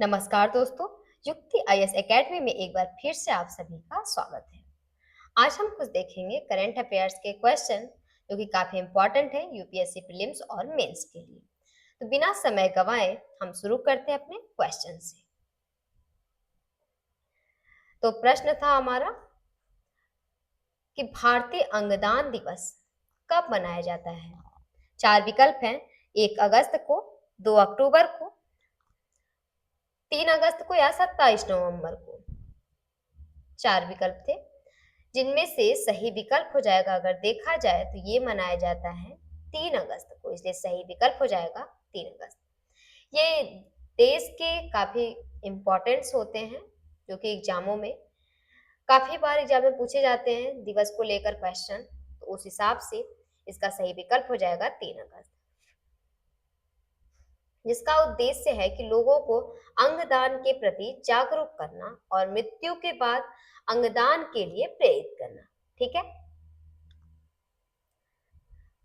नमस्कार दोस्तों। युक्ति आईएएस एकेडमी में एक बार फिर से आप सभी का स्वागत है। आज हम कुछ देखेंगे करंट अफेयर्स के क्वेश्चन जो कि काफी इंपॉर्टेंट है यूपीएससी प्रीलिम्स और मेंस के लिए। तो बिना समय गंवाए हम शुरू करते हैं अपने क्वेश्चन से। तो प्रश्न था हमारा कि भारतीय अंगदान दिवस कब मनाया जाता है। चार विकल्प हैं, 1 अगस्त को, 2 अक्टूबर को, 3 अगस्त को या 27 नवंबर को। चार विकल्प थे जिनमें से सही विकल्प हो जाएगा, अगर देखा जाए तो ये मनाया जाता है 3 अगस्त को, इसलिए सही विकल्प हो जाएगा 3 अगस्त। ये देश के काफी इम्पोर्टेंट्स होते हैं जो कि एग्जामों में काफी बार एग्जाम में पूछे जाते हैं दिवस को लेकर क्वेश्चन, तो उस हिसाब से इसका सही विकल्प हो जाएगा 3 अगस्त, जिसका उद्देश्य है कि लोगों को अंगदान के प्रति जागरूक करना और मृत्यु के बाद अंगदान के लिए प्रेरित करना। ठीक है,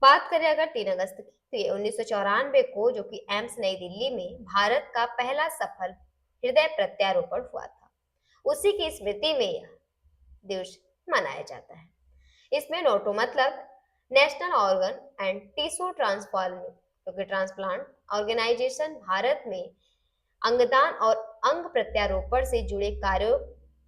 बात करें अगर 3 अगस्त की, तो ये 1994 को, जो कि एम्स नई दिल्ली में भारत का पहला सफल हृदय प्रत्यारोपण हुआ था, उसी की स्मृति में यह दिवस मनाया जाता है। इसमें नोटो मतलब national organ and tissue transplant organisation Bharat में अंगदान और अंग प्रत्यारोपण से जुड़े कार्यों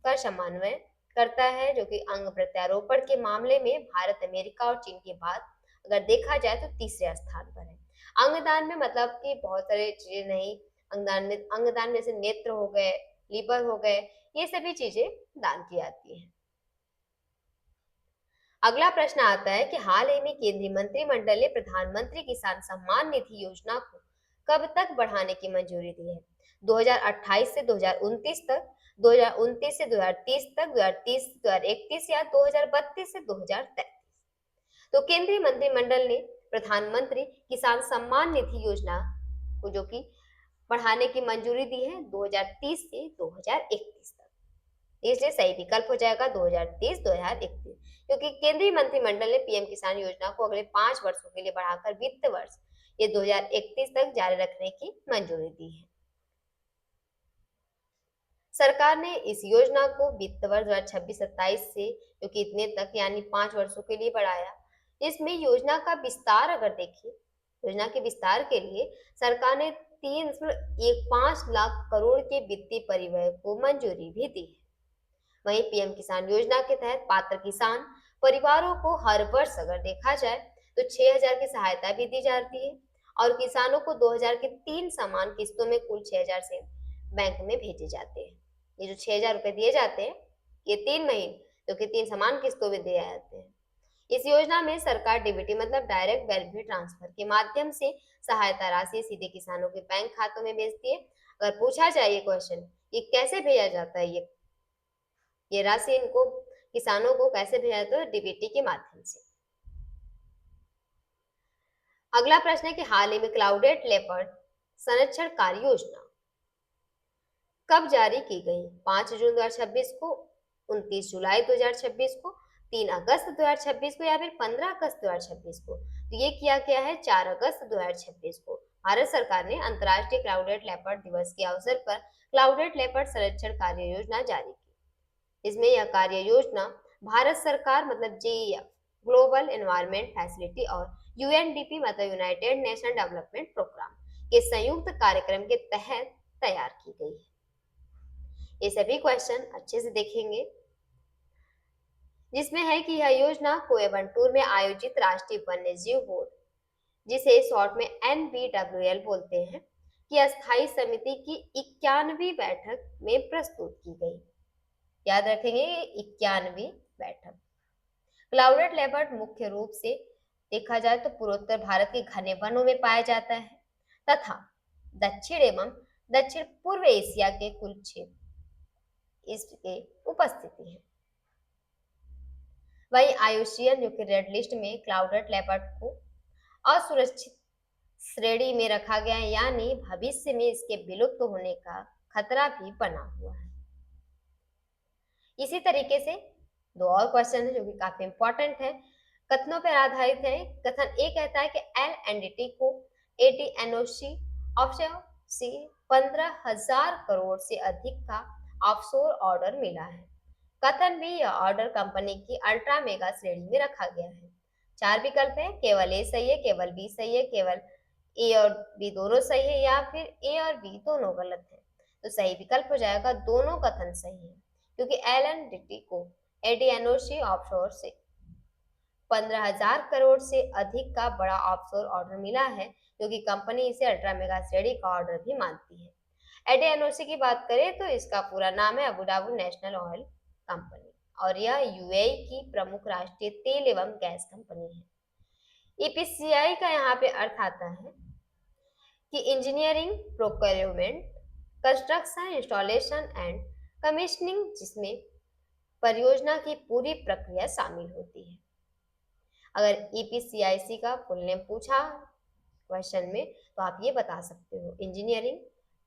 का समन्वय करता है, जो कि अंग प्रत्यारोपण के मामले में भारत, अमेरिका और चीन के बाद अगर देखा जाए तो तीसरे स्थान पर है। अंगदान में मतलब कि बहुत सारे चीजें नहीं, अंगदान में से नेत्र हो गए, लीवर हो गए, ये सभी चीजें दान की जाती हैं। अगला प्रश्न आता है कि हाल ही में केंद्रीय मंत्रिमंडल ने प्रधानमंत्री किसान सम्मान निधि योजना को कब तक बढ़ाने की मंजूरी दी है। 2028 से 2029 तक, 2029 से 2030 तक, 2030 से 2031 या 2032 से 2033। तो केंद्रीय मंत्रिमंडल ने प्रधानमंत्री किसान सम्मान निधि योजना को जो कि बढ़ाने की मंजूरी दी है 2030 से 2031 तक, इसलिए सही विकल्प हो जाएगा 2030-2031, क्योंकि केंद्रीय मंत्रिमंडल ने पीएम किसान योजना को अगले 5 वर्षों के लिए बढ़ाकर वित्त वर्ष ये 2031 तक जारी रखने की मंजूरी दी है। सरकार ने इस योजना को वित्त वर्ष 2026-27 से जो कि इतने तक यानी 5 वर्षों के लिए बढ़ाया। इसमें योजना का विस्तार अगर देखें, योजना के विस्तार के लिए सरकार ने 3.15 लाख करोड़ के वित्तीय परिव्यय को मंजूरी भी दी है। वहीं पीएम किसान योजना के तहत पात्र किसान परिवारों को हर वर्ष अगर देखा जाए तो 6,000 की सहायता भी दी जाती है और किसानों को 2,000 के 3 समान किस्तों में कुल 6,000 से बैंक में भेजे जाते हैं। ये जो 6,000 रुपए दिए जाते हैं ये 3 महीने जो कि 3 समान किस्तों में दिए जाते हैं। इस योजना में सरकार डीबीटी मतलब डायरेक्ट बेनिफिट ट्रांसफर के माध्यम से सहायता राशि सीधे किसानों के बैंक खातों में भेजती है। अगर पूछा जाए ये क्वेश्चन, ये कैसे भेजा जाता है, ये राशि इनको किसानों को कैसे भेजा जाता है, डीबीटी के माध्यम से। अगला प्रश्न है कि हाल ही में क्लाउडेड लेपर्ड संरक्षण कार्य योजना कब जारी की गई। 5 जून 2026 को, 29 जुलाई 2026 को, 3 अगस्त 2026 को या फिर 15 अगस्त 2026 को। तो ये किया गया है 4 अगस्त 2026 को। भारत सरकार ने अंतर्राष्ट्रीय क्लाउडेड लेपर्ड दिवस के अवसर पर क्लाउडेड लेपर्ड संरक्षण कार्य योजना जारी की। इसमें यह कार्य योजना भारत सरकार मतलब जेईएफ ग्लोबल एनवायरमेंट फैसिलिटी और यूएनडीपी मतलब यूनाइटेड नेशन डेवलपमेंट प्रोग्राम के संयुक्त कार्यक्रम के तहत तैयार की गई है। ये सभी क्वेश्चन अच्छे से देखेंगे, जिसमें है कि यह योजना कोयम्बटूर में आयोजित राष्ट्रीय वन्य जीव बोर्ड, जिसे शॉर्ट में एनबीडब्ल्यूएल बोलते हैं, की अस्थायी समिति की 91वीं बैठक में प्रस्तुत की गई। याद रखेंगे 91वीं बैठक। क्लाउडेड लेपर्ड मुख्य रूप से देखा जाए तो पूर्वोत्तर भारत के घने वनों में पाया जाता है तथा दक्षिण एवं दक्षिण पूर्व एशिया के कुल क्षेत्र इसके उपस्थिति है। वही आईयूसीएन जो कि रेड लिस्ट में क्लाउडेड लेपर्ड को असुरक्षित श्रेणी में रखा गया है, यानी भविष्य में इसके विलुप्त होने का खतरा भी बना हुआ है। इसी तरीके से दो और क्वेश्चन है जो कि काफी इंपॉर्टेंट है, कथनों पर आधारित है। कथन ए कहता है कि एल एनडीटी को एटीएनओसी ऑप्शन सी 15,000 करोड़ से अधिक का ऑफशोर ऑर्डर मिला है। कथन भी यह ऑर्डर कंपनी की अल्ट्रा मेगा श्रेणी में रखा गया है। 4 विकल्प है, केवल ए सही है, केवल बी सही है, केवल ए और बी दोनों सही है, या फिर ए और बी दोनों गलत है। तो सही विकल्प हो जाएगा दोनों कथन सही है, क्योंकि एलएनडीटी को एडीएनओसी ऑफशोर से 15,000 करोड़ से अधिक का बड़ा ऑफशोर ऑर्डर मिला है, क्योंकि कंपनी इसे अल्ट्रा मेगा श्रेणी का ऑर्डर भी मानती है। एडीएनओसी की बात करें तो इसका पूरा नाम है Abu Dhabi national oil company, और यह यूएई की प्रमुख राष्ट्रीय तेल एवं गैस कंपनी है। ईपीसीआई का यहाँ पे अर्थ आता है कि engineering, procurement, construction, installation and commissioning, जिसमें परियोजना की पूरी प्रक्रिया शामिल होती है। अगर ईपीसीआईसी का फुल नेम पूछा क्वेश्चन में तो आप ये बता सकते हो, engineering,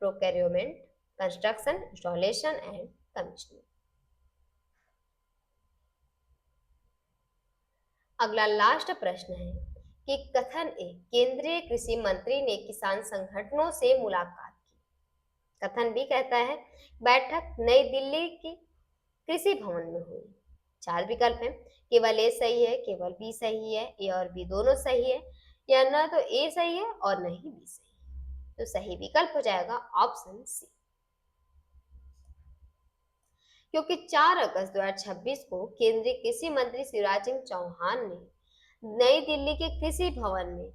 procurement, construction, installation and commissioning. अगला लास्ट प्रश्न है कि कथन ए, केंद्रीय कृषि मंत्री ने किसान संगठनों से मुलाकात की। कथन बी कहता है बैठक नई दिल्ली के कृषि भवन में हुई। 4 विकल्प हैं, केवल ए सही है, केवल बी सही है, ए और बी दोनों सही है, या ना तो ए सही है और न ही बी सही है। तो सही विकल्प हो जाएगा ऑप्शन सी, क्योंकि 4 अगस्त 2026 को केंद्रीय कृषि मंत्री शिवराज सिंह चौहान ने नई दिल्ली के कृषि भवन में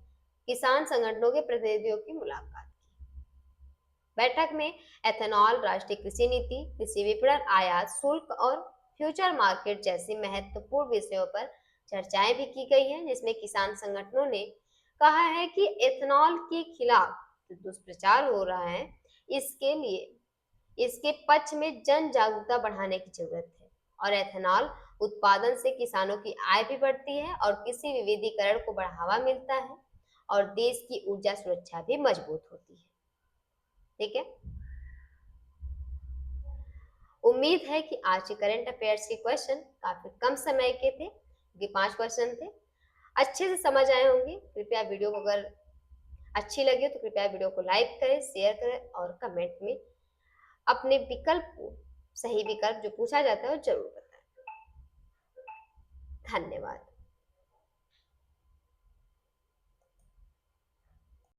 किसान संगठनों के प्रतिनिधियों की मुलाकात की। बैठक में एथेनॉल, राष्ट्रीय कृषि नीति, कृषि विपणन, आयात शुल्क और फ्यूचर मार्केट जैसे महत्वपूर्ण विषयों पर चर्चाएं भी की गई हैं, जिसमें किसान संगठनों ने कहा है कि एथेनॉल के खिलाफ जो दुष्प्रचार हो रहा है, इसके लिए इसके पक्ष में जन जागरूकता बढ़ाने की जरूरत है, और एथेनॉल उत्पादन से किसानों की आय भी बढ़ती है और कृषि विविधीकरण को बढ़ावा मिलता है और देश की ऊर्जा सुरक्षा भी मजबूत होती है। ठीक है, उम्मीद है कि आज के करंट अफेयर्स के क्वेश्चन काफी कम समय के थे, क्योंकि 5 क्वेश्चन थे, अच्छे से समझ आए होंगे। कृपया वीडियो को अगर अच्छी लगी तो कृपया वीडियो को लाइक करें, शेयर करें और कमेंट में अपने विकल्प को, सही विकल्प जो पूछा जाता है वो जरूर बताएं। धन्यवाद।